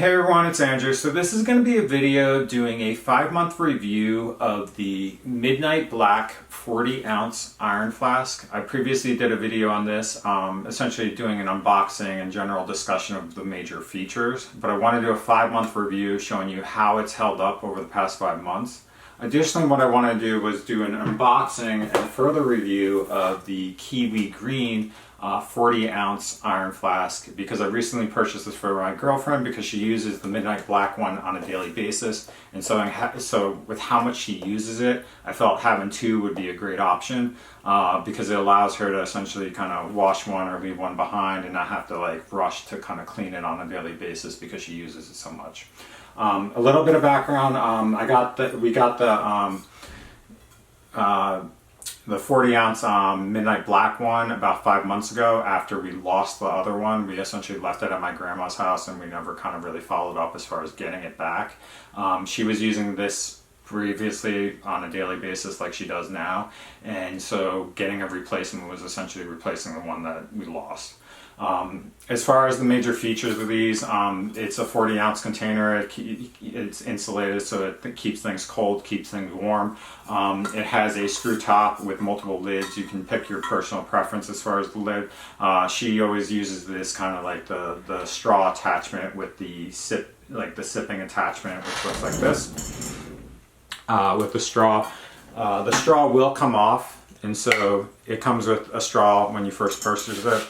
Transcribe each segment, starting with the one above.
Hey everyone, it's Andrew. So this is going to be a video doing a 5-month review of the Midnight Black 40-ounce Iron Flask. I previously did a video on this, essentially doing an unboxing and general discussion of the major features, but I want to do a 5-month review showing you how it's held up over the past 5 months. Additionally, what I want to do was do an unboxing and further review of the Kiwi Green 40-ounce Iron Flask, because I recently purchased this for my girlfriend because she uses the Midnight Black one on a daily basis, and so with how much she uses it, I felt having two would be a great option because it allows her to essentially kind of wash one or leave one behind and not have to like rush to kind of clean it on a daily basis because she uses it so much. A little bit of background: we got the 40-ounce Midnight Black one about 5 months ago after we lost the other one. We essentially left it at my grandma's house and we never kind of really followed up as far as getting it back. She was using this previously on a daily basis like she does now, and so getting a replacement was essentially replacing the one that we lost. As far as the major features of these, it's a 40-ounce container. It's insulated so it keeps things cold, keeps things warm. It has a screw top with multiple lids. You can pick your personal preference as far as the lid. She always uses this kind of like the straw attachment with the sipping attachment, which looks like this. With the straw will come off, and so it comes with a straw when you first purchase it.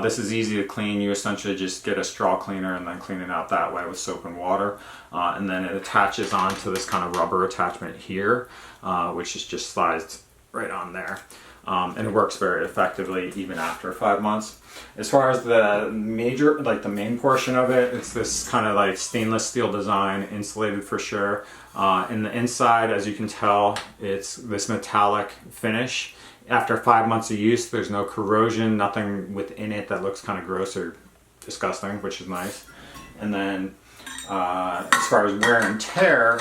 This is easy to clean. You essentially just get a straw cleaner and then clean it out that way with soap and water. And then it attaches onto this kind of rubber attachment here, which is just slides right on there. And it works very effectively even after 5 months. As far as the the main portion of it, it's this kind of like stainless steel design, insulated for sure. In the inside, as you can tell, it's this metallic finish. After 5 months of use, there's no corrosion, nothing within it that looks kind of gross or disgusting, which is nice. And then as far as wear and tear,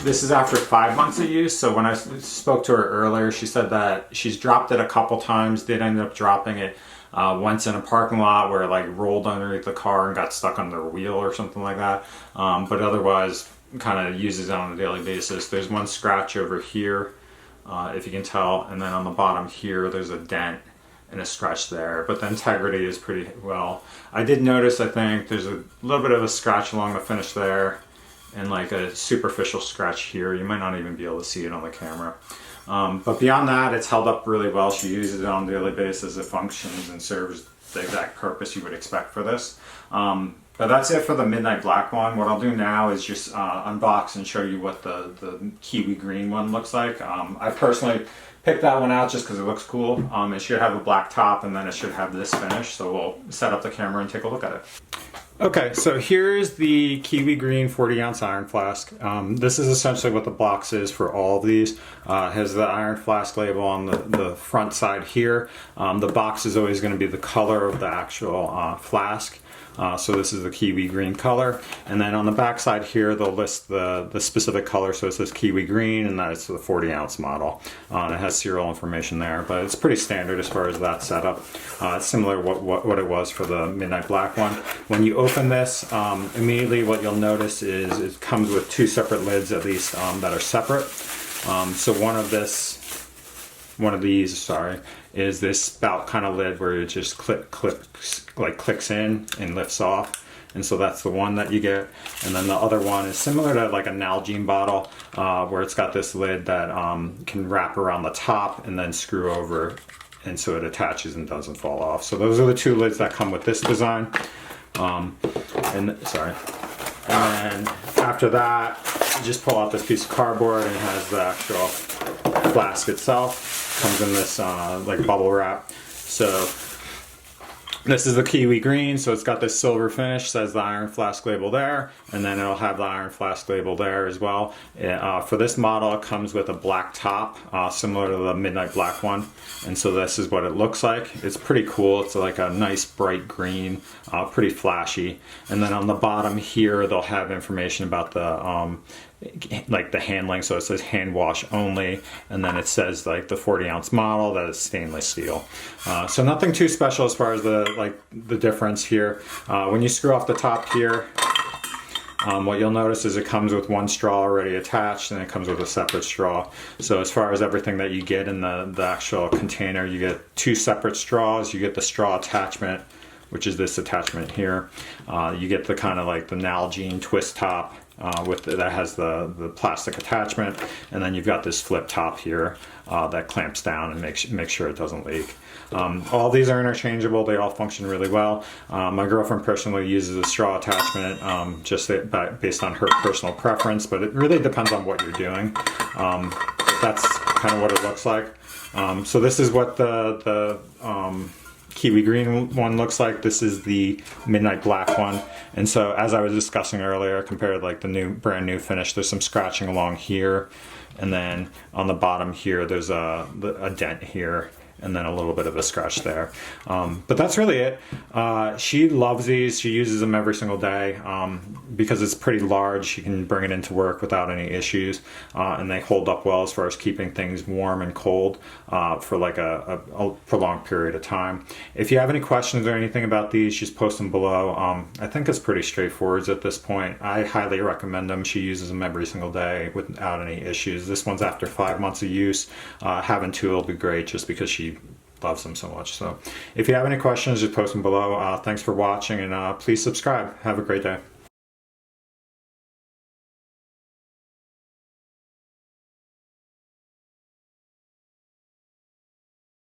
this is after 5 months of use. So when I spoke to her earlier, she said that she's dropped it a couple times, did end up dropping it once in a parking lot where it like rolled underneath the car and got stuck on their wheel or something like that. But otherwise, kind of uses it on a daily basis. There's one scratch over here, if you can tell, and then on the bottom here there's a dent and a scratch there, but the integrity is pretty well. I did notice, I think, there's a little bit of a scratch along the finish there and like a superficial scratch here. You might not even be able to see it on the camera. But beyond that, it's held up really well. She uses it on a daily basis. It functions and serves the exact purpose you would expect for this. But that's it for the Midnight Black one. What I'll do now is just unbox and show you what the Kiwi Green one looks like. I personally picked that one out just because it looks cool. It should have a black top and then it should have this finish. So we'll set up the camera and take a look at it. Okay, so here's the Kiwi Green 40-ounce Iron Flask. This is essentially what the box is for all of these. It has the Iron Flask label on the front side here. The box is always going to be the color of the actual flask. So this is the Kiwi Green color, and then on the back side here they'll list the specific color. So it says Kiwi Green, and that's the 40-ounce model. It has serial information there, but it's pretty standard as far as that setup. It's similar to what it was for the Midnight Black one. When you open this, immediately what you'll notice is it comes with two separate lids at least that are separate. So one of these is this spout kind of lid where it just clicks in and lifts off, and so that's the one that you get. And then the other one is similar to like a Nalgene bottle, where it's got this lid that can wrap around the top and then screw over, and so it attaches and doesn't fall off. So those are the two lids that come with this design. And then after that, you just pull out this piece of cardboard and it has the actual flask itself. Comes in this like bubble wrap. So this is the Kiwi Green, so it's got this silver finish, says the Iron Flask label there, and then it'll have the Iron Flask label there as well. For this model, it comes with a black top, similar to the Midnight Black one, and so this is what it looks like. It's pretty cool. It's like a nice bright green, pretty flashy. And then on the bottom here, they'll have information about the like the handling, so it says hand wash only, and then it says like the 40-ounce model that is stainless steel. So nothing too special as far as the difference here. When you screw off the top here, what you'll notice is it comes with one straw already attached, and it comes with a separate straw. So as far as everything that you get in the actual container, you get 2 separate straws. You get the straw attachment, which is this attachment here. You get the kind of like the Nalgene twist top that has the plastic attachment, and then you've got this flip top here that clamps down and makes sure it doesn't leak. All these are interchangeable. They all function really well. My girlfriend personally uses a straw attachment just based on her personal preference, but it really depends on what you're doing. That's kind of what it looks like. So this is what the Kiwi Green one looks like. This is the Midnight Black one. And so as I was discussing earlier, compared to like the brand new finish, there's some scratching along here, and then on the bottom here there's a dent here, and then a little bit of a scratch there. But that's really it. She loves these. She uses them every single day because it's pretty large. She can bring it into work without any issues, and they hold up well as far as keeping things warm and cold for like a prolonged period of time. If you have any questions or anything about these, just post them below. I think it's pretty straightforward at this point. I highly recommend them. She uses them every single day without any issues. This one's after 5 months of use. Having 2 will be great just because she loves them so much. So if you have any questions, just post them below. Thanks for watching, and please subscribe. Have a great day.